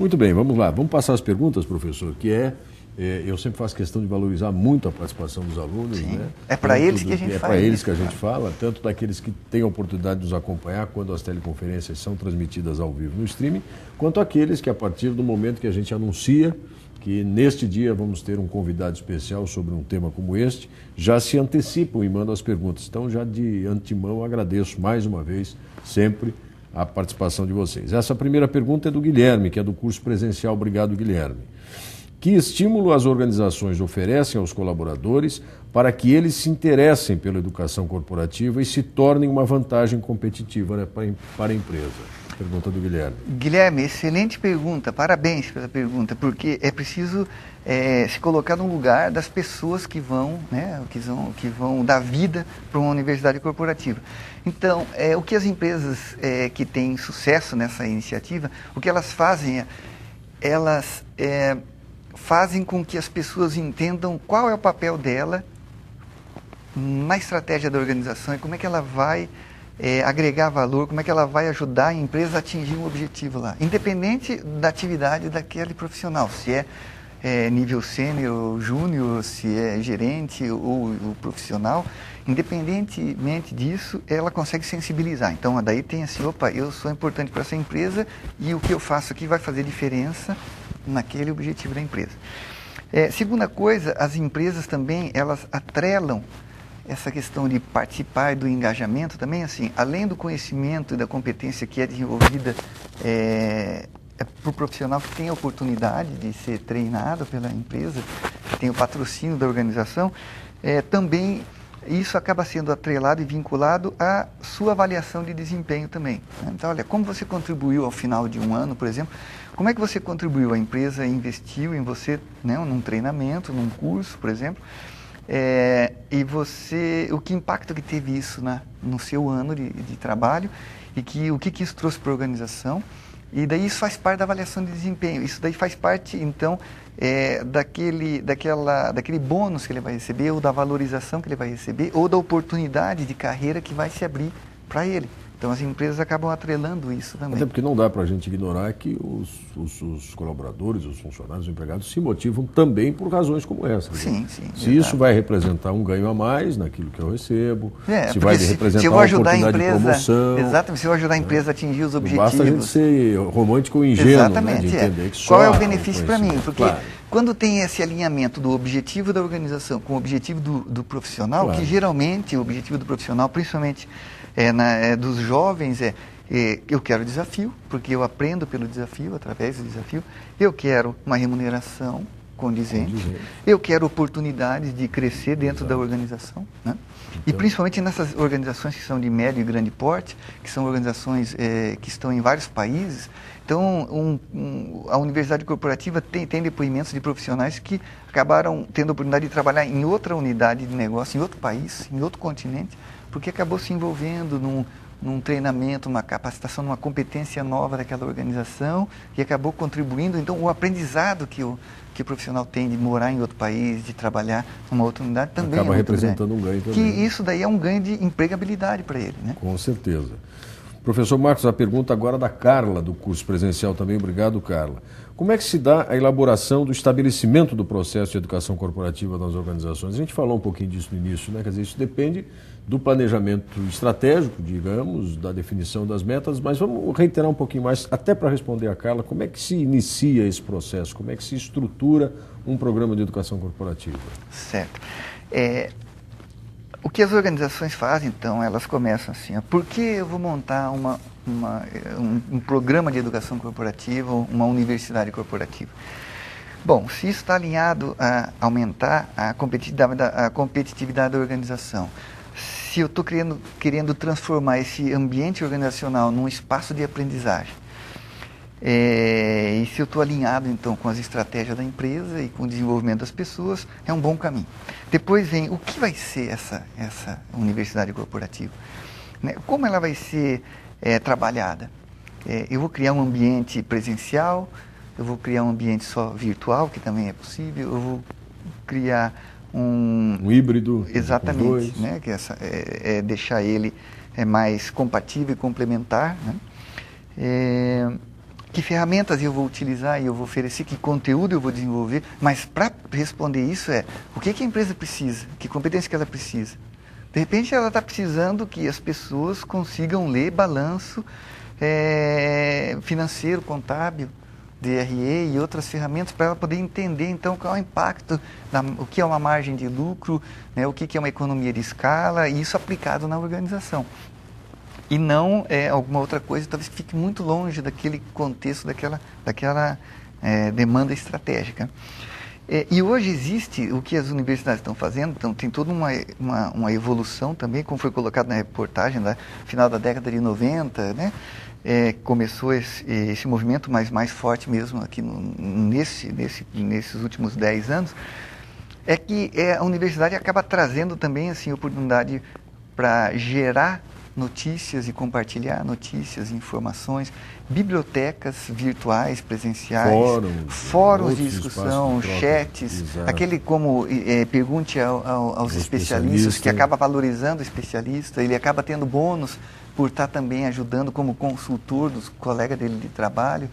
Muito bem, vamos lá. Vamos passar as perguntas, professor, eu sempre faço questão de valorizar muito a participação dos alunos. Sim. Né? É para eles que a gente faz. É para eles que a gente fala, tanto daqueles que têm a oportunidade de nos acompanhar quando as teleconferências são transmitidas ao vivo no streaming, quanto aqueles que, a partir do momento que a gente anuncia que neste dia vamos ter um convidado especial sobre um tema como este, já se antecipam e mandam as perguntas. Então, já de antemão, agradeço mais uma vez, sempre, a participação de vocês. Essa primeira pergunta é do Guilherme, que é do curso presencial. Obrigado, Guilherme. Que estímulo as organizações oferecem aos colaboradores para que eles se interessem pela educação corporativa e se tornem uma vantagem competitiva, né, para a empresa? Pergunta do Guilherme. Guilherme, excelente pergunta, parabéns pela pergunta, porque é preciso se colocar no lugar das pessoas que vão, né, que vão dar vida para uma universidade corporativa. Então, o que as empresas que têm sucesso nessa iniciativa, o que elas fazem elas fazem com que as pessoas entendam qual é o papel dela na estratégia da organização e como é que ela vai agregar valor, como é que ela vai ajudar a empresa a atingir um objetivo lá, independente da atividade daquele profissional, se é nível sênior, júnior, se é gerente ou profissional, independentemente disso, ela consegue sensibilizar. Então, daí tem assim, opa, eu sou importante para essa empresa e o que eu faço aqui vai fazer diferença naquele objetivo da empresa. Segunda coisa, as empresas também, elas atrelam essa questão de participar do engajamento também, assim, além do conhecimento e da competência que é desenvolvida para o profissional que tem a oportunidade de ser treinado pela empresa, que tem o patrocínio da organização, também isso acaba sendo atrelado e vinculado à sua avaliação de desempenho também. Né? Então, olha, como você contribuiu ao final de um ano, por exemplo, como é que você contribuiu? A empresa investiu em você, né, num treinamento, num curso, por exemplo, e o que impacto que teve isso no seu ano de trabalho e o que isso trouxe para a organização, e daí isso faz parte da avaliação de desempenho, isso daí faz parte, então, daquele bônus que ele vai receber, ou da valorização que ele vai receber, ou da oportunidade de carreira que vai se abrir para ele. Então, as empresas acabam atrelando isso também. Até porque não dá para a gente ignorar que os colaboradores, os funcionários, os empregados se motivam também por razões como essa. Sim. Se isso vai representar um ganho a mais naquilo que eu recebo, se vai representar se eu uma ajudar oportunidade de promoção. Exatamente, se eu ajudar a empresa a atingir os objetivos. Basta a gente ser romântico ou ingênuo, exatamente, né, de entender que só qual é o benefício para mim? Porque claro, quando tem esse alinhamento do objetivo da organização com o objetivo do profissional, claro, que geralmente o objetivo do profissional, principalmente dos jovens, eu quero desafio, porque eu aprendo pelo desafio, através do desafio. Eu quero uma remuneração condizente. Eu quero oportunidades de crescer dentro da organização. Né? Então, e principalmente nessas organizações que são de médio e grande porte, que são organizações que estão em vários países. Então, a universidade corporativa tem depoimentos de profissionais que acabaram tendo a oportunidade de trabalhar em outra unidade de negócio, em outro país, em outro continente, porque acabou se envolvendo num treinamento, numa capacitação, numa competência nova daquela organização e acabou contribuindo. Então, o aprendizado que o profissional tem de morar em outro país, de trabalhar numa outra unidade, também acaba representando um ganho também. Que isso daí é um ganho de empregabilidade para ele, né? Com certeza. Professor Marcos, a pergunta agora da Carla, do curso presencial também. Obrigado, Carla. Como é que se dá a elaboração do estabelecimento do processo de educação corporativa nas organizações? A gente falou um pouquinho disso no início, né? Quer dizer, isso depende do planejamento estratégico, digamos, da definição das metas, mas vamos reiterar um pouquinho mais, até para responder a Carla, como é que se inicia esse processo? Como é que se estrutura um programa de educação corporativa? Certo. O que as organizações fazem, então, elas começam assim, por que eu vou montar um programa de educação corporativa, uma universidade corporativa? Bom, se isso está alinhado a aumentar a competitividade da organização, se eu estou querendo transformar esse ambiente organizacional num espaço de aprendizagem, e se eu estou alinhado, então, com as estratégias da empresa e com o desenvolvimento das pessoas, é um bom caminho. Depois vem o que vai ser essa universidade corporativa, né? Como ela vai ser trabalhada? Eu vou criar um ambiente presencial, eu vou criar um ambiente só virtual, que também é possível, eu vou criar um híbrido. Exatamente, né? Que deixar ele mais compatível e complementar, né? que ferramentas eu vou utilizar e eu vou oferecer, que conteúdo eu vou desenvolver, mas para responder isso o que a empresa precisa, que competência que ela precisa. De repente ela está precisando que as pessoas consigam ler balanço financeiro, contábil, DRE e outras ferramentas para ela poder entender então qual é o impacto, o que é uma margem de lucro, né, o que é uma economia de escala, e isso aplicado na organização. E não alguma outra coisa, talvez fique muito longe daquele contexto, daquela demanda estratégica. E hoje existe o que as universidades estão fazendo, então tem toda uma evolução também, como foi colocado na reportagem, no final da década de 90, né? Começou esse movimento mais forte mesmo aqui nesses últimos 10 anos, que a universidade acaba trazendo também assim, oportunidade para gerar notícias e compartilhar notícias, informações, bibliotecas virtuais, presenciais, fóruns de discussão, de chats, exato. Aquele como pergunte aos especialistas, que acaba valorizando o especialista, ele acaba tendo bônus por estar também ajudando como consultor dos colegas dele de trabalho,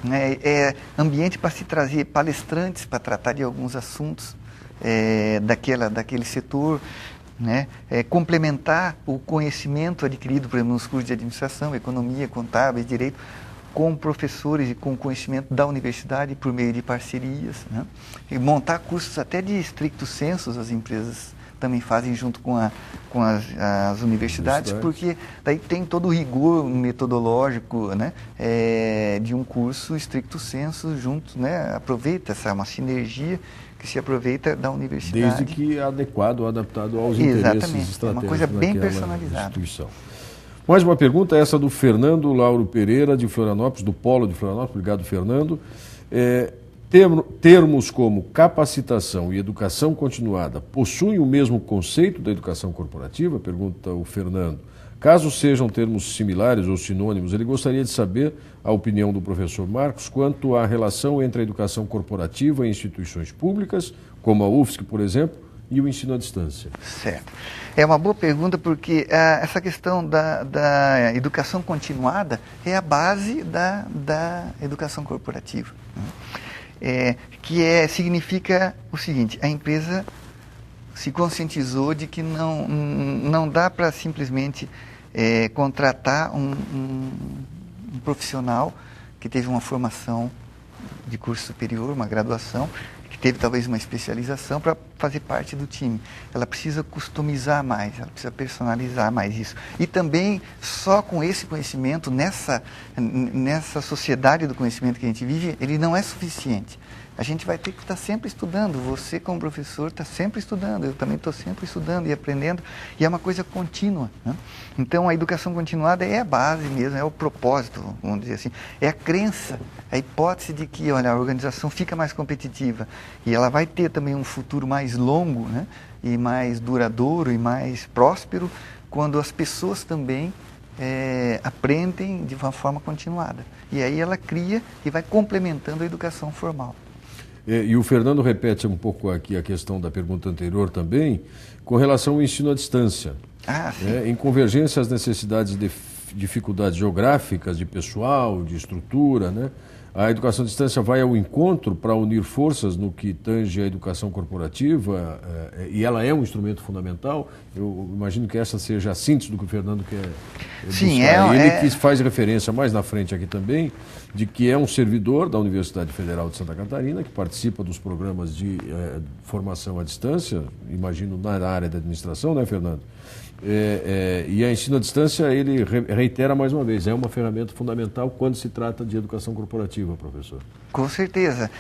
né? Ambiente para se trazer palestrantes para tratar de alguns assuntos daquele setor, né? Complementar o conhecimento adquirido, por exemplo, nos cursos de administração, economia, contábeis, direito, com professores e com conhecimento da universidade por meio de parcerias, né? E montar cursos até de stricto sensu, as empresas também fazem junto com as universidades, porque daí tem todo o rigor metodológico, né? De um curso stricto sensu junto, né? Aproveita uma sinergia que se aproveita da universidade. Desde que adequado, adaptado aos interesses estratégicos. É uma coisa bem personalizada. Instituição. Mais uma pergunta, essa do Fernando Lauro Pereira, de Florianópolis, do Polo de Florianópolis. Obrigado, Fernando. Termos como capacitação e educação continuada possuem o mesmo conceito da educação corporativa? Pergunta o Fernando. Caso sejam termos similares ou sinônimos, ele gostaria de saber a opinião do professor Marcos quanto à relação entre a educação corporativa em instituições públicas, como a UFSC, por exemplo, e o ensino à distância. Certo. É uma boa pergunta porque essa questão da educação continuada é a base da educação corporativa, né? Significa o seguinte: a empresa se conscientizou de que não dá para simplesmente contratar um profissional que teve uma formação de curso superior, uma graduação, que teve talvez uma especialização para fazer parte do time. Ela precisa customizar mais, ela precisa personalizar mais isso. E também, só com esse conhecimento, nessa sociedade do conhecimento que a gente vive, ele não é suficiente. A gente vai ter que estar sempre estudando. Você, como professor, está sempre estudando. Eu também estou sempre estudando e aprendendo. E é uma coisa contínua, né? Então, a educação continuada é a base mesmo, é o propósito, vamos dizer assim. É a crença, a hipótese de que, olha, a organização fica mais competitiva. E ela vai ter também um futuro mais longo, né? E mais duradouro e mais próspero, quando as pessoas também aprendem de uma forma continuada. E aí ela cria e vai complementando a educação formal. E o Fernando repete um pouco aqui a questão da pergunta anterior também, com relação ao ensino à distância. Em convergência às necessidades de dificuldades geográficas, de pessoal, de estrutura, né? A educação à distância vai ao encontro para unir forças no que tange a educação corporativa, e ela é um instrumento fundamental. Eu imagino que essa seja a síntese do que o Fernando quer buscar. Ele que faz referência mais na frente aqui também, de que é um servidor da Universidade Federal de Santa Catarina, que participa dos programas de formação à distância, imagino na área da administração, né, Fernando? E a ensino à distância, ele reitera mais uma vez, é uma ferramenta fundamental quando se trata de educação corporativa, professor. Com certeza.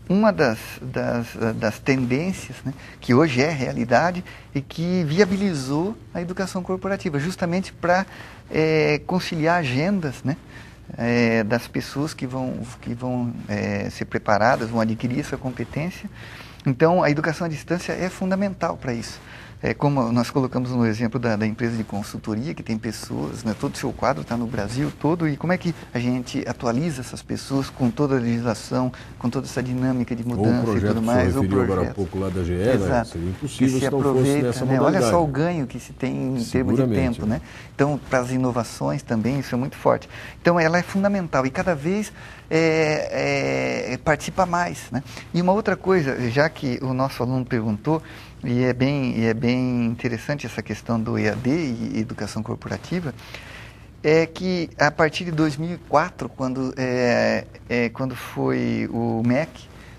Uma das tendências, né, que hoje é realidade e que viabilizou a educação corporativa, justamente para conciliar agendas, né, das pessoas que vão ser preparadas, vão adquirir essa competência. Então, a educação à distância é fundamental para isso. como nós colocamos no exemplo da empresa de consultoria, que tem pessoas, né, todo o seu quadro está no Brasil todo, e como é que a gente atualiza essas pessoas com toda a legislação, com toda essa dinâmica de mudança e tudo mais. O projeto que agora há pouco lá da GE, né? Seria impossível se não fosse nessa modalidade. Olha só o ganho que se tem em termos de tempo, né? Então, para as inovações também, isso é muito forte. Então, ela é fundamental e cada vez participa mais, né? E uma outra coisa, já que o nosso aluno perguntou, e é bem interessante essa questão do EAD e educação corporativa, é que a partir de 2004, quando foi o MEC,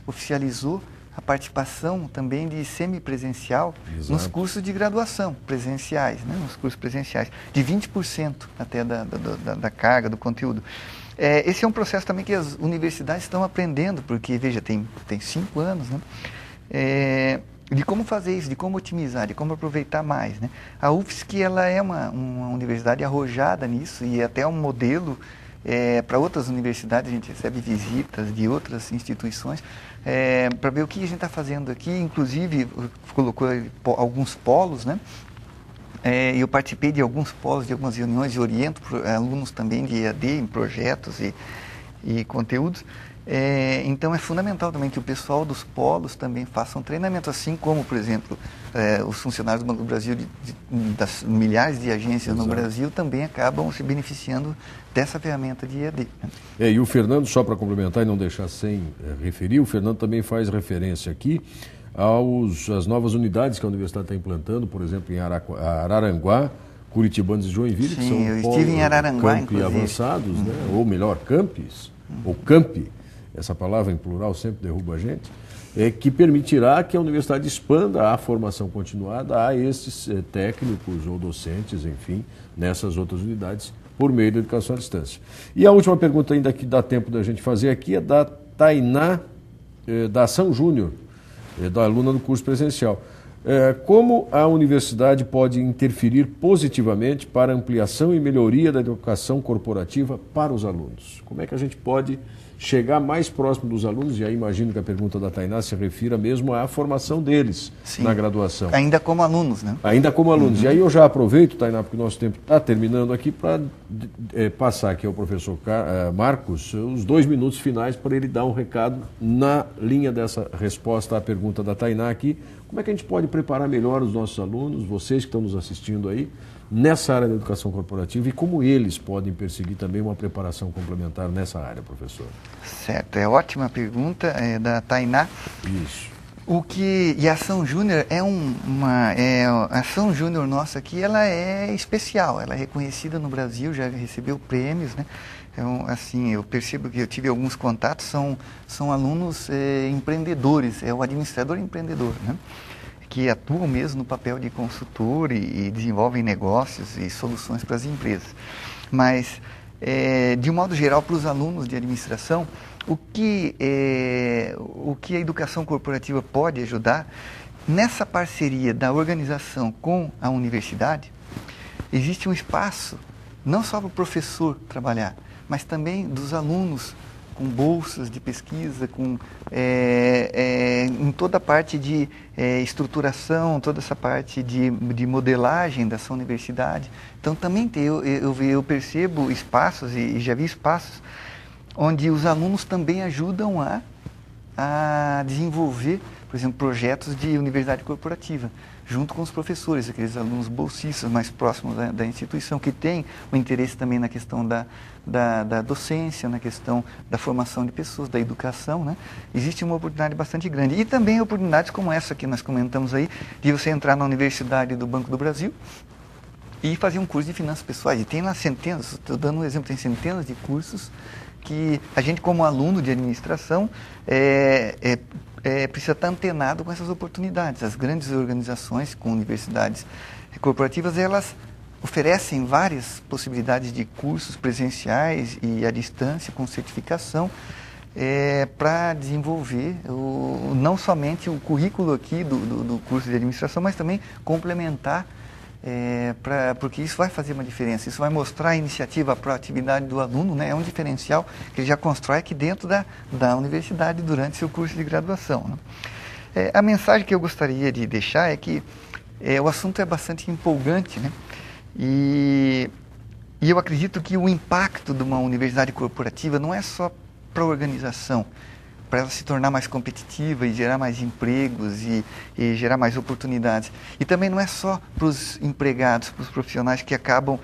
oficializou a participação também de semipresencial nos cursos de graduação presenciais, né? Nos cursos presenciais, de 20% até da carga, do conteúdo. Esse é um processo também que as universidades estão aprendendo, porque, veja, tem 5 anos, né? De como fazer isso, de como otimizar, de como aproveitar mais, né? A UFSC, ela é uma universidade arrojada nisso e até um modelo para outras universidades. A gente recebe visitas de outras instituições para ver o que a gente está fazendo aqui, inclusive colocou alguns polos, né? Eu participei de alguns polos, de algumas reuniões e oriento alunos também de EAD em projetos e conteúdos. Então é fundamental também que o pessoal dos polos também façam treinamento, assim como, por exemplo, os funcionários do Banco do Brasil, das milhares de agências no Brasil, também acabam se beneficiando dessa ferramenta de EAD. E o Fernando, só para complementar e não deixar sem referir, o Fernando também faz referência aqui às novas unidades que a universidade está implantando, por exemplo, em Araranguá, Curitibanos e Joinville, Sim, que são eu estive em Araranguá, campi avançados, né? Ou melhor, campis, ou campi, essa palavra em plural sempre derruba a gente, que permitirá que a universidade expanda a formação continuada a esses técnicos ou docentes, enfim, nessas outras unidades, por meio da educação à distância. E a última pergunta ainda que dá tempo da gente fazer aqui é da Tainá, da Ação Júnior, da aluna do curso presencial. Como a universidade pode interferir positivamente para a ampliação e melhoria da educação corporativa para os alunos? Como é que a gente pode chegar mais próximo dos alunos? E aí imagino que a pergunta da Tainá se refira mesmo à formação deles. Sim, na graduação. Ainda como alunos, né? Ainda como alunos. E aí eu já aproveito, Tainá, porque o nosso tempo está terminando aqui, para passar aqui ao professor Marcos os 2 minutos finais para ele dar um recado na linha dessa resposta à pergunta da Tainá aqui. Como é que a gente pode preparar melhor os nossos alunos, vocês que estão nos assistindo aí, nessa área da educação corporativa, e como eles podem perseguir também uma preparação complementar nessa área, professor? Certo, ótima pergunta da Tainá. Isso. E a Ação Júnior a Ação Júnior nossa aqui, ela é especial, ela é reconhecida no Brasil, já recebeu prêmios, né? Então, assim, eu percebo que eu tive alguns contatos, são alunos empreendedores, o administrador empreendedor, né? Que atuam mesmo no papel de consultor e desenvolvem negócios e soluções para as empresas. Mas, de um modo geral, para os alunos de administração, o que a educação corporativa pode ajudar, nessa parceria da organização com a universidade, existe um espaço, não só para o professor trabalhar, mas também dos alunos, com bolsas de pesquisa, em toda a parte de estruturação, toda essa parte de modelagem dessa universidade. Então, também eu percebo espaços, e já vi espaços, onde os alunos também ajudam a desenvolver, por exemplo, projetos de universidade corporativa, junto com os professores, aqueles alunos bolsistas mais próximos da instituição, que têm o interesse também na questão da docência, na questão da formação de pessoas, da educação, né? Existe uma oportunidade bastante grande. E também oportunidades como essa que nós comentamos aí, de você entrar na Universidade do Banco do Brasil e fazer um curso de finanças pessoais. E tem lá centenas, estou dando um exemplo, tem centenas de cursos que a gente, como aluno de administração, precisa estar antenado com essas oportunidades. As grandes organizações com universidades corporativas, elas oferecem várias possibilidades de cursos presenciais e à distância, com certificação, para desenvolver não somente o currículo aqui do curso de administração, mas também complementar, porque isso vai fazer uma diferença, isso vai mostrar a iniciativa, a proatividade do aluno, né? É um diferencial que ele já constrói aqui dentro da universidade durante seu curso de graduação, né? A mensagem que eu gostaria de deixar é que o assunto é bastante empolgante, né? E eu acredito que o impacto de uma universidade corporativa não é só para a organização, para ela se tornar mais competitiva e gerar mais empregos e gerar mais oportunidades. E também não é só para os empregados, para os profissionais que acabam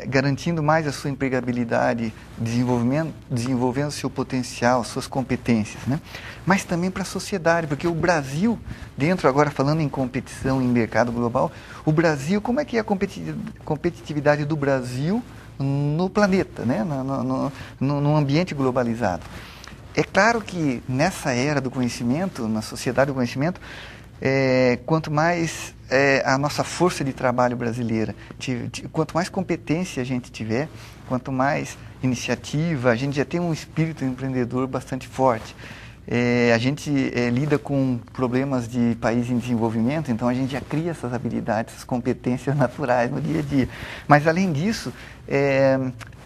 garantindo mais a sua empregabilidade, desenvolvendo seu potencial, suas competências, né? Mas também para a sociedade, porque o Brasil, agora falando em competição em mercado global, o Brasil, como é que é a competitividade do Brasil no planeta, né? No ambiente globalizado? É claro que nessa era do conhecimento, na sociedade do conhecimento, quanto mais a nossa força de trabalho brasileira, quanto mais competência a gente tiver, quanto mais iniciativa, a gente já tem um espírito empreendedor bastante forte. A gente lida com problemas de país em desenvolvimento, então a gente já cria essas habilidades, essas competências naturais no dia a dia. Mas além disso,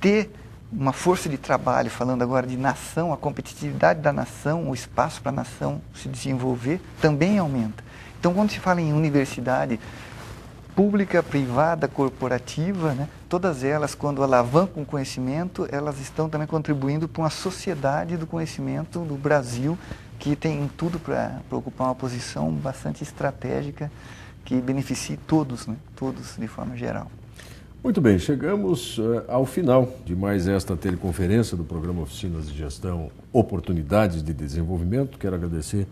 ter uma força de trabalho, falando agora de nação, a competitividade da nação, o espaço para a nação se desenvolver, também aumenta. Então, quando se fala em universidade pública, privada, corporativa, né, todas elas, quando alavancam o conhecimento, elas estão também contribuindo para uma sociedade do conhecimento do Brasil, que tem tudo para ocupar uma posição bastante estratégica que beneficie todos, né, todos de forma geral. Muito bem, chegamos ao final de mais esta teleconferência do programa Oficinas de Gestão Oportunidades de Desenvolvimento. Quero agradecer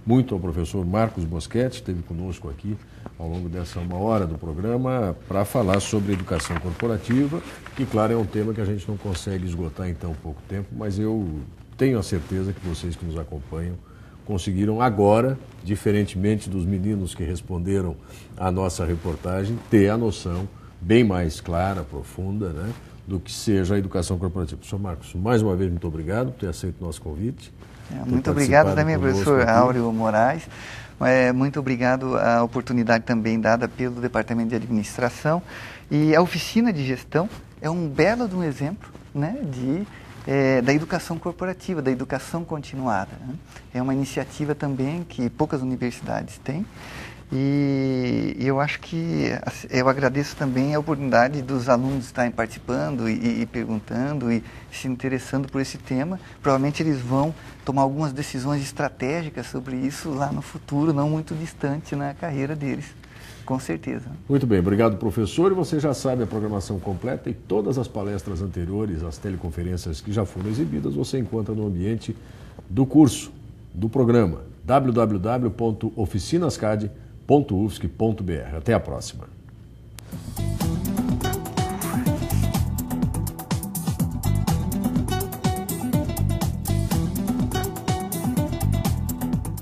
muito ao professor Marcos Boschetti, que esteve conosco aqui ao longo dessa 1 hora do programa para falar sobre educação corporativa, que, claro, é um tema que a gente não consegue esgotar em tão pouco tempo, mas eu tenho a certeza que vocês que nos acompanham conseguiram agora, diferentemente dos meninos que responderam à nossa reportagem, ter a noção bem mais clara, profunda, né, do que seja a educação corporativa. Professor Marcos, mais uma vez, muito obrigado por ter aceito o nosso convite. Muito obrigado também, professor Áureo Moraes. Muito obrigado a oportunidade também dada pelo Departamento de Administração. E a oficina de gestão é um belo de um exemplo, né, da educação corporativa, da educação continuada, né? É uma iniciativa também que poucas universidades têm. E eu acho que eu agradeço também a oportunidade dos alunos estarem participando e perguntando e se interessando por esse tema. Provavelmente eles vão tomar algumas decisões estratégicas sobre isso lá no futuro, não muito distante na carreira deles, com certeza. Muito bem, obrigado, professor. E você já sabe a programação completa e todas as palestras anteriores, as teleconferências que já foram exibidas, você encontra no ambiente do curso, do programa www.oficinascad.ufsc.br. Até a próxima.